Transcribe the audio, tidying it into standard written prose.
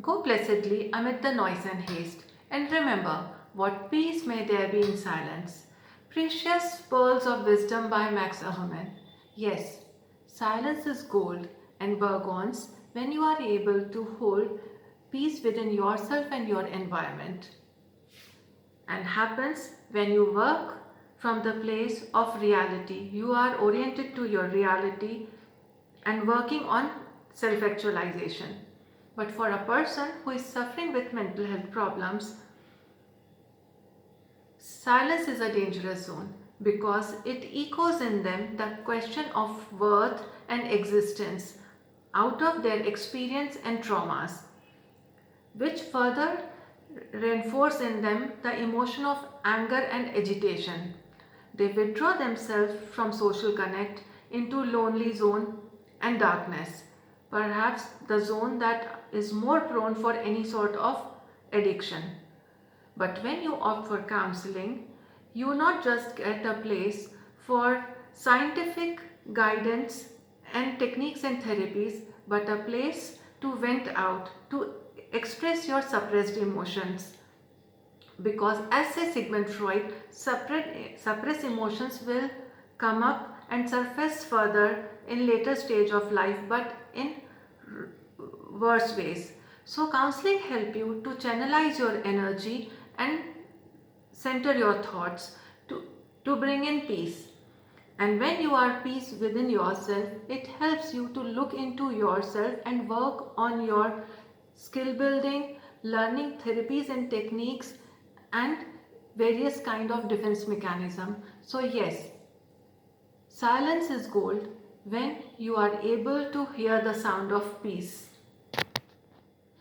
Go blessedly amid the noise and haste, and remember what peace may there be in silence. Precious pearls of wisdom by Max Ahmed. Yes, silence is gold and burgons when you are able to hold peace within yourself and your environment. And happens when you work from the place of reality. You are oriented to your reality and working on self-actualization. But for a person who is suffering with mental health problems, silence is a dangerous zone because it echoes in them the question of worth and existence out of their experience and traumas, which further reinforce in them the emotion of anger and agitation. They withdraw themselves from social connect into lonely zone and darkness, perhaps the zone that is more prone for any sort of addiction. But when you opt for counseling, you not just get a place for scientific guidance and techniques and therapies, but a place to vent out, to express your suppressed emotions. Because as says Sigmund Freud, suppressed emotions will come up and surface further in later stage of life, but in worse ways. So counseling help you to channelize your energy and center your thoughts to bring in peace. And when you are peace within yourself, it helps you to look into yourself and work on your skill building, learning therapies and techniques and various kind of defense mechanism. So yes, silence is gold when you are able to hear the sound of peace.